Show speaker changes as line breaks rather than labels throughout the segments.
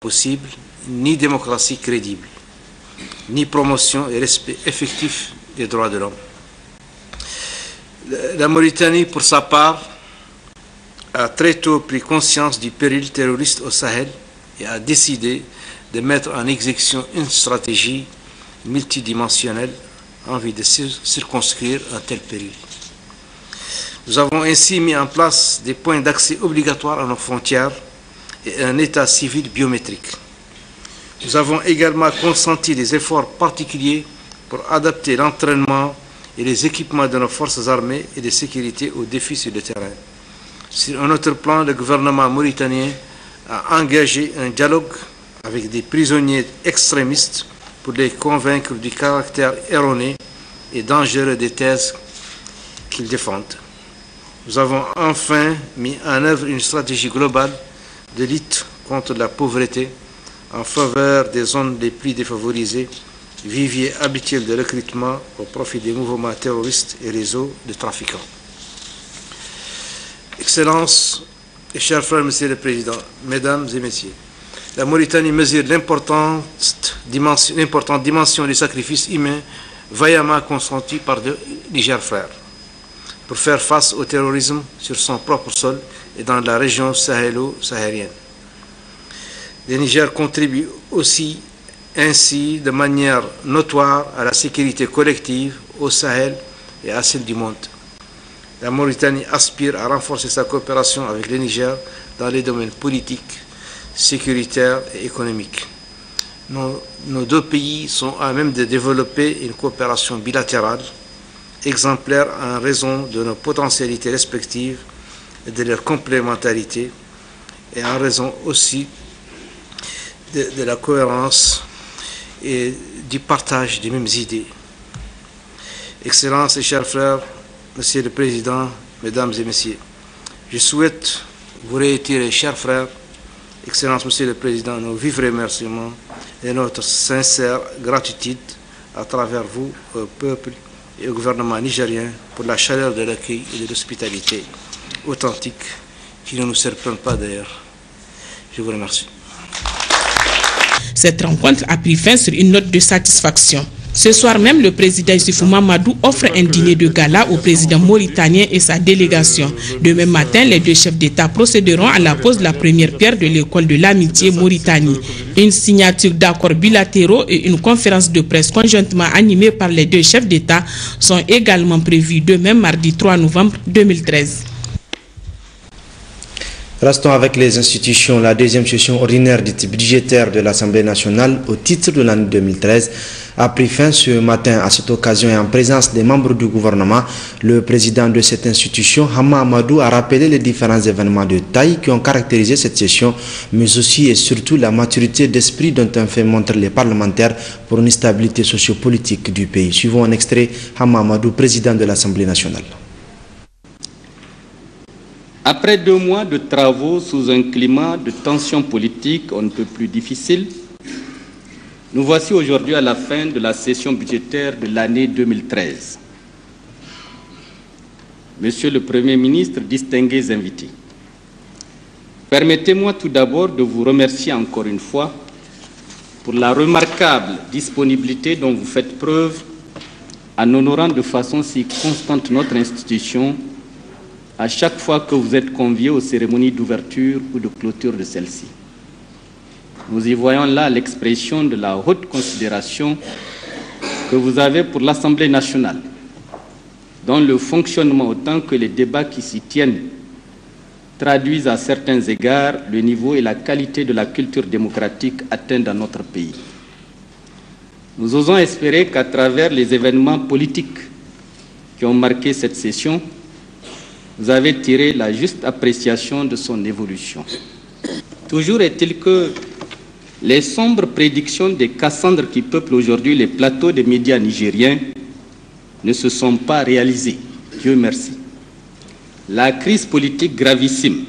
possible, ni démocratie crédible, ni promotion et respect effectif des droits de l'homme. La Mauritanie, pour sa part, a très tôt pris conscience du péril terroriste au Sahel et a décidé de mettre en exécution une stratégie multidimensionnelle en vue de circonscrire un tel péril. Nous avons ainsi mis en place des points d'accès obligatoires à nos frontières et un état civil biométrique. Nous avons également consenti des efforts particuliers pour adapter l'entraînement et les équipements de nos forces armées et de sécurité aux défis sur le terrain. Sur un autre plan, le gouvernement mauritanien a engagé un dialogue avec des prisonniers extrémistes pour les convaincre du caractère erroné et dangereux des thèses qu'ils défendent. Nous avons enfin mis en œuvre une stratégie globale de lutte contre la pauvreté en faveur des zones les plus défavorisées, vivier habituel de recrutement au profit des mouvements terroristes et réseaux de trafiquants. Excellences et chers frères, Monsieur le Président, Mesdames et Messieurs, la Mauritanie mesure l'importante dimension du sacrifice humain vaillamment consenti par le Niger frère pour faire face au terrorisme sur son propre sol et dans la région sahélo-saharienne. Le Niger contribue aussi ainsi de manière notoire à la sécurité collective au Sahel et à celle du monde. La Mauritanie aspire à renforcer sa coopération avec le Niger dans les domaines politiques, sécuritaires et économiques. Nos deux pays sont à même de développer une coopération bilatérale exemplaire en raison de nos potentialités respectives et de leur complémentarité et en raison aussi de la cohérence et du partage des mêmes idées. Excellences et chers frères, Monsieur le Président, Mesdames et Messieurs, je souhaite vous réitérer, chers frères, Excellences, Monsieur le Président, nos vifs remerciements et notre sincère gratitude à travers vous, au peuple et au gouvernement nigérien, pour la chaleur de l'accueil et de l'hospitalité authentique qui ne nous surprend pas d'ailleurs. Je vous remercie.
Cette rencontre a pris fin sur une note de satisfaction. Ce soir même, le président Issoufou Mamadou offre un dîner de gala au président mauritanien et sa délégation. Demain matin, les deux chefs d'État procéderont à la pose de la première pierre de l'école de l'amitié Mauritanie. Une signature d'accords bilatéraux et une conférence de presse conjointement animée par les deux chefs d'État sont également prévues demain, mardi 3 novembre 2013.
Restons avec les institutions. La deuxième session ordinaire du type budgétaire de l'Assemblée nationale au titre de l'année 2013 a pris fin ce matin. À cette occasion et en présence des membres du gouvernement, le président de cette institution, Hama Amadou, a rappelé les différents événements de taille qui ont caractérisé cette session, mais aussi et surtout la maturité d'esprit dont ont fait montre les parlementaires pour une stabilité sociopolitique du pays. Suivons un extrait. Hama Amadou, président de l'Assemblée nationale.
Après 2 mois de travaux sous un climat de tension politique on ne peut plus difficile, nous voici aujourd'hui à la fin de la session budgétaire de l'année 2013. Monsieur le Premier ministre, distingués invités, permettez-moi tout d'abord de vous remercier encore une fois pour la remarquable disponibilité dont vous faites preuve en honorant de façon si constante notre institution à chaque fois que vous êtes conviés aux cérémonies d'ouverture ou de clôture de celle-ci. Nous y voyons là l'expression de la haute considération que vous avez pour l'Assemblée nationale, dont le fonctionnement autant que les débats qui s'y tiennent traduisent à certains égards le niveau et la qualité de la culture démocratique atteinte dans notre pays. Nous osons espérer qu'à travers les événements politiques qui ont marqué cette session, vous avez tiré la juste appréciation de son évolution. Toujours est-il que les sombres prédictions des Cassandres qui peuplent aujourd'hui les plateaux des médias nigériens ne se sont pas réalisées. Dieu merci. La crise politique gravissime,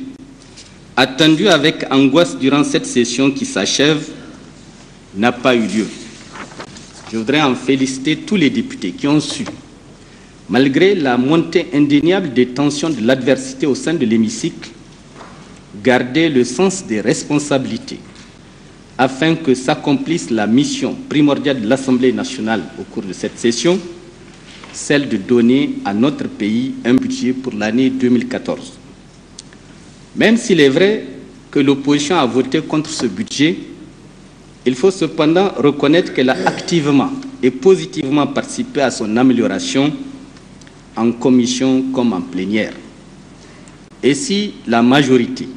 attendue avec angoisse durant cette session qui s'achève, n'a pas eu lieu. Je voudrais en féliciter tous les députés qui ont su, malgré la montée indéniable des tensions de l'adversité au sein de l'hémicycle, garder le sens des responsabilités afin que s'accomplisse la mission primordiale de l'Assemblée nationale au cours de cette session, celle de donner à notre pays un budget pour l'année 2014. Même s'il est vrai que l'opposition a voté contre ce budget, il faut cependant reconnaître qu'elle a activement et positivement participé à son amélioration en commission comme en plénière. Et si la majorité,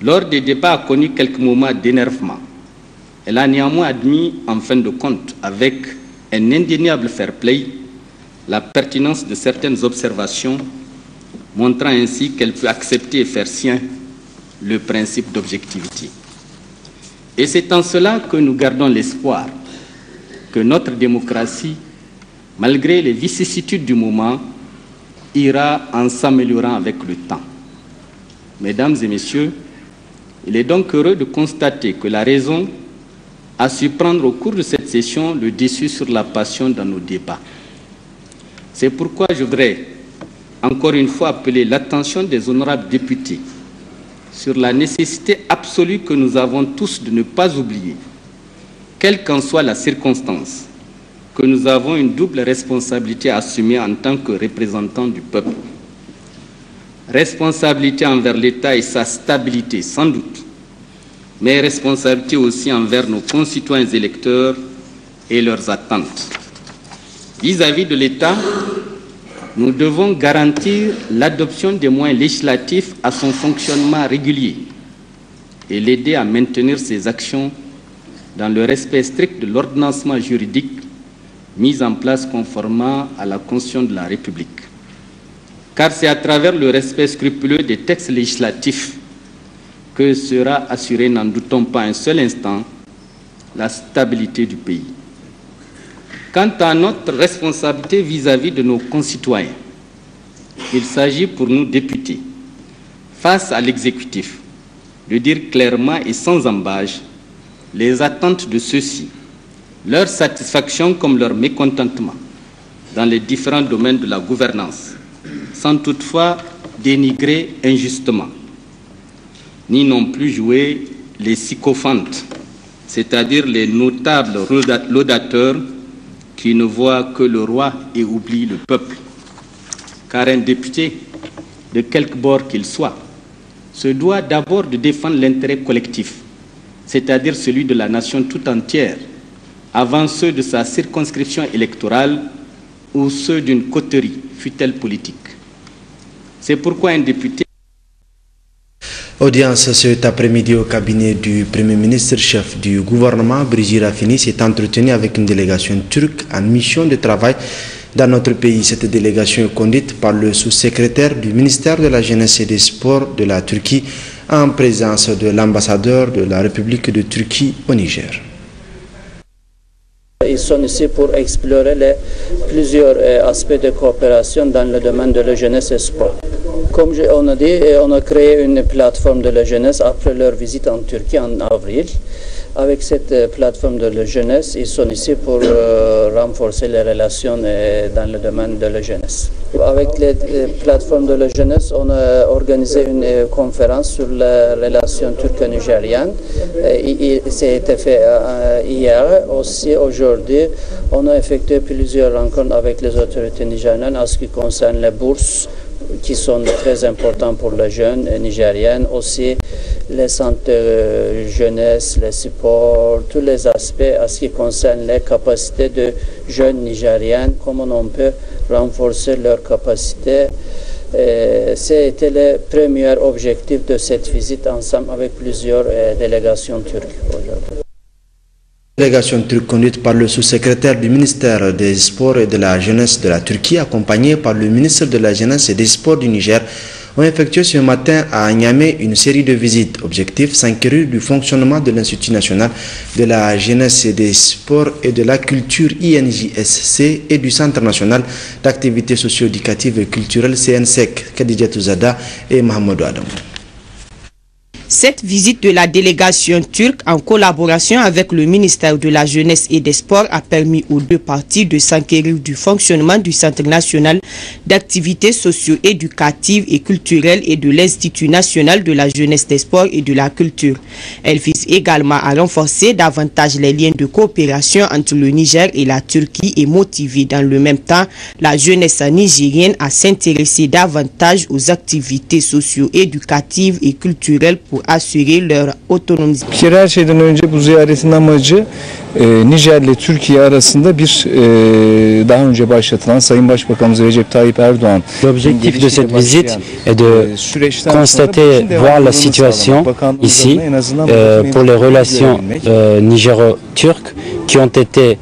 lors des débats, a connu quelques moments d'énervement, elle a néanmoins admis, en fin de compte, avec un indéniable fair play, la pertinence de certaines observations, montrant ainsi qu'elle peut accepter et faire sien le principe d'objectivité. Et c'est en cela que nous gardons l'espoir que notre démocratie, malgré les vicissitudes du moment, ira en s'améliorant avec le temps. Mesdames et messieurs, il est donc heureux de constater que la raison a su prendre au cours de cette session le dessus sur la passion dans nos débats. C'est pourquoi je voudrais encore une fois appeler l'attention des honorables députés sur la nécessité absolue que nous avons tous de ne pas oublier, quelle qu'en soit la circonstance, que nous avons une double responsabilité à assumer en tant que représentants du peuple. Responsabilité envers l'État et sa stabilité, sans doute, mais responsabilité aussi envers nos concitoyens électeurs et leurs attentes. Vis-à-vis de l'État, nous devons garantir l'adoption des moyens législatifs à son fonctionnement régulier et l'aider à maintenir ses actions dans le respect strict de l'ordonnancement juridique mis en place conformément à la Constitution de la République. Car c'est à travers le respect scrupuleux des textes législatifs que sera assurée, n'en doutons pas un seul instant, la stabilité du pays. Quant à notre responsabilité vis-à-vis de nos concitoyens, il s'agit pour nous députés, face à l'exécutif, de dire clairement et sans ambages les attentes de ceux-ci, leur satisfaction comme leur mécontentement dans les différents domaines de la gouvernance, sans toutefois dénigrer injustement, ni non plus jouer les sycophantes, c'est-à-dire les notables laudateurs qui ne voient que le roi et oublient le peuple. Car un député, de quelque bord qu'il soit, se doit d'abord de défendre l'intérêt collectif, c'est-à-dire celui de la nation tout entière, avant ceux de sa circonscription électorale ou ceux d'une coterie, fût-elle politique. C'est pourquoi un député...
Audience cet après-midi au cabinet du Premier ministre, chef du gouvernement, Brigitte Raffini, s'est entretenu avec une délégation turque en mission de travail dans notre pays. Cette délégation est conduite par le sous-secrétaire du ministère de la Jeunesse et des Sports de la Turquie, en présence de l'ambassadeur de la République de Turquie au Niger.
Ils sont ici pour explorer plusieurs aspects de coopération dans le domaine de la jeunesse et sport. Comme on a dit, on a créé une plateforme de la jeunesse après leur visite en Turquie en avril. Avec cette plateforme de la jeunesse, ils sont ici pour renforcer les relations dans le domaine de la jeunesse. Avec les plateformes de la jeunesse, on a organisé une conférence sur la relation turco-nigérienne. C'était fait hier. Aussi, aujourd'hui, on a effectué plusieurs rencontres avec les autorités nigériennes en ce qui concerne les bourses, qui sont très importants pour les jeunes nigériennes, aussi les centres de jeunesse, les supports, tous les aspects en ce qui concerne les capacités de jeunes nigériennes, comment on peut renforcer leurs capacités. C'était le premier objectif de cette visite ensemble avec plusieurs délégations turques aujourd'hui.
Délégation turque conduite par le sous-secrétaire du ministère des Sports et de la Jeunesse de la Turquie, accompagné par le ministre de la Jeunesse et des Sports du Niger, ont effectué ce matin à Niamey une série de visites. Objectif, s'inquiéter du fonctionnement de l'Institut national de la Jeunesse et des Sports et de la Culture INJSC et du Centre national d'activités socio-éducatives et culturelles CNSEC, Khadija Touzada et Mohamedou Adam.
Cette visite de la délégation turque en collaboration avec le ministère de la Jeunesse et des Sports a permis aux deux parties de s'enquérir du fonctionnement du Centre national d'activités socio-éducatives et culturelles et de l'Institut national de la jeunesse, des sports et de la culture. Elle vise également à renforcer davantage les liens de coopération entre le Niger et la Turquie et motiver dans le même temps la jeunesse nigérienne à s'intéresser davantage aux activités socio-éducatives et culturelles pour assurer leur autonomie.
Her şeyden önce bu ziyaretin amacı Nijer ile Türkiye arasında bir daha önce başlatılan Sayın Başbakanımız Recep Tayyip Erdoğan.
L'objectif de cette visite est de constater, voir la situation ici pour les relations nigéro-turques qui ont été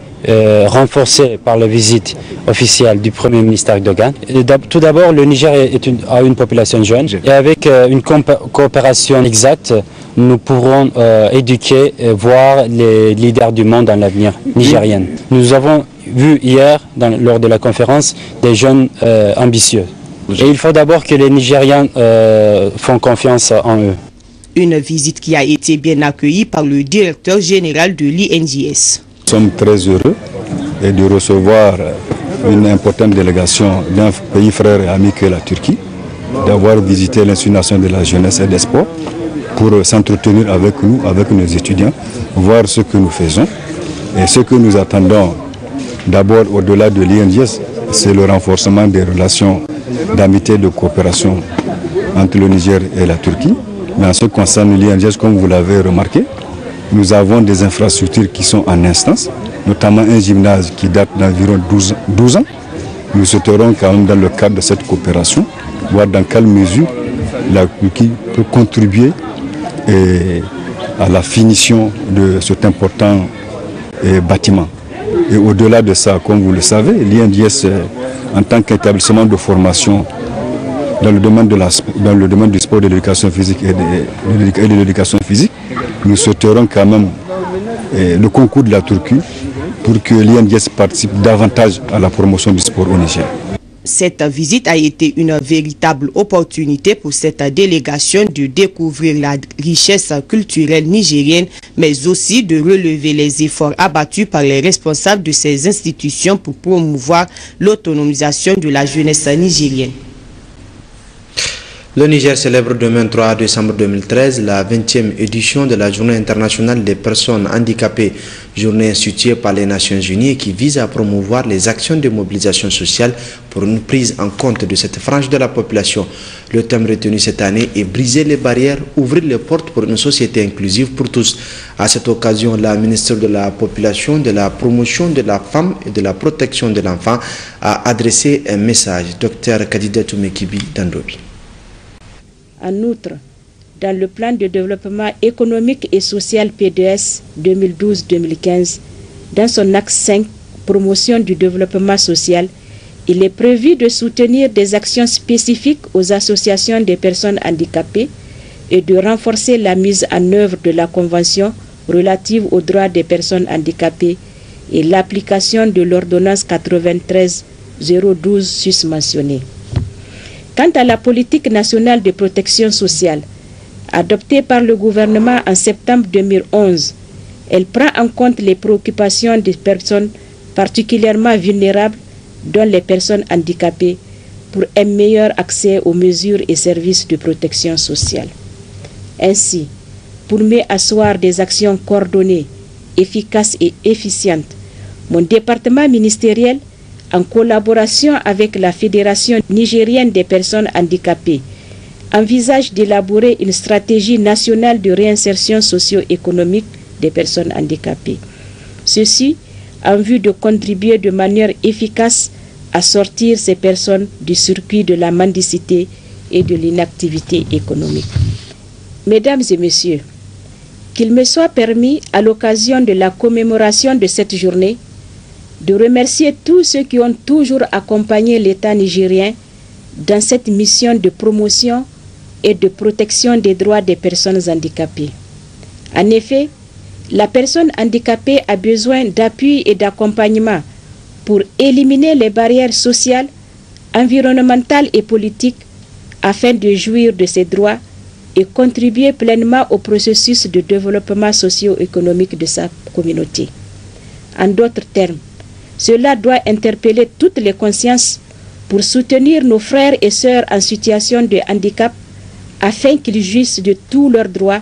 renforcée par la visite officielle du Premier ministre Erdogan. Tout d'abord, le Niger a une population jeune et avec une coopération exacte, nous pourrons éduquer et voir les leaders du monde dans l'avenir nigérien. Nous avons vu hier, lors de la conférence, des jeunes ambitieux. Et il faut d'abord que les Nigériens font confiance en eux.
Une visite qui a été bien accueillie par le directeur général de l'INJS.
Nous sommes très heureux de recevoir une importante délégation d'un pays frère et ami que la Turquie, d'avoir visité l'Institut national de la jeunesse et des sports pour s'entretenir avec nous, avec nos étudiants, voir ce que nous faisons et ce que nous attendons. D'abord, au-delà de l'INJS, c'est le renforcement des relations d'amitié et de coopération entre le Niger et la Turquie. Mais en ce qui concerne l'INJS, comme vous l'avez remarqué, nous avons des infrastructures qui sont en instance, notamment un gymnase qui date d'environ 12 ans. Nous souhaiterons quand même dans le cadre de cette coopération, voir dans quelle mesure la Turquie peut contribuer à la finition de cet important bâtiment. Et au-delà de ça, comme vous le savez, l'INJS, en tant qu'établissement de formation dans le domaine du sport, de l'éducation physique et de l'éducation physique, nous souhaiterons quand même le concours de la Turquie pour que l'INJS participe davantage à la promotion du sport au Niger.
Cette visite a été une véritable opportunité pour cette délégation de découvrir la richesse culturelle nigérienne, mais aussi de relever les efforts abattus par les responsables de ces institutions pour promouvoir l'autonomisation de la jeunesse nigérienne.
Le Niger célèbre demain 3 décembre 2013 la 20e édition de la Journée internationale des personnes handicapées, journée instituée par les Nations Unies qui vise à promouvoir les actions de mobilisation sociale pour une prise en compte de cette frange de la population. Le thème retenu cette année est briser les barrières, ouvrir les portes pour une société inclusive pour tous. À cette occasion, la ministre de la Population, de la Promotion de la Femme et de la Protection de l'Enfant a adressé un message. Dr Kadidatou Mekibi Dandobi.
En outre, dans le plan de développement économique et social PDS 2012-2015, dans son axe 5, promotion du développement social, il est prévu de soutenir des actions spécifiques aux associations des personnes handicapées et de renforcer la mise en œuvre de la Convention relative aux droits des personnes handicapées et l'application de l'ordonnance 93-012 susmentionnée. Quant à la politique nationale de protection sociale, adoptée par le gouvernement en septembre 2011, elle prend en compte les préoccupations des personnes particulièrement vulnérables, dont les personnes handicapées, pour un meilleur accès aux mesures et services de protection sociale. Ainsi, pour mieux asseoir des actions coordonnées, efficaces et efficientes, mon département ministériel, en collaboration avec la Fédération nigérienne des personnes handicapées, envisage d'élaborer une stratégie nationale de réinsertion socio-économique des personnes handicapées. Ceci en vue de contribuer de manière efficace à sortir ces personnes du circuit de la mendicité et de l'inactivité économique. Mesdames et messieurs, qu'il me soit permis, à l'occasion de la commémoration de cette journée, de remercier tous ceux qui ont toujours accompagné l'État nigérien dans cette mission de promotion et de protection des droits des personnes handicapées. En effet, la personne handicapée a besoin d'appui et d'accompagnement pour éliminer les barrières sociales, environnementales et politiques afin de jouir de ses droits et contribuer pleinement au processus de développement socio-économique de sa communauté. En d'autres termes, cela doit interpeller toutes les consciences pour soutenir nos frères et sœurs en situation de handicap afin qu'ils jouissent de tous leurs droits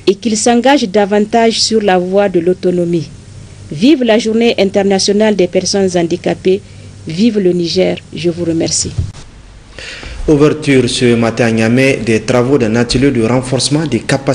et qu'ils s'engagent davantage sur la voie de l'autonomie. Vive la Journée internationale des personnes handicapées, vive le Niger, je vous remercie.
Ouverture ce matin à Niamey des travaux d'un atelier de renforcement des capacités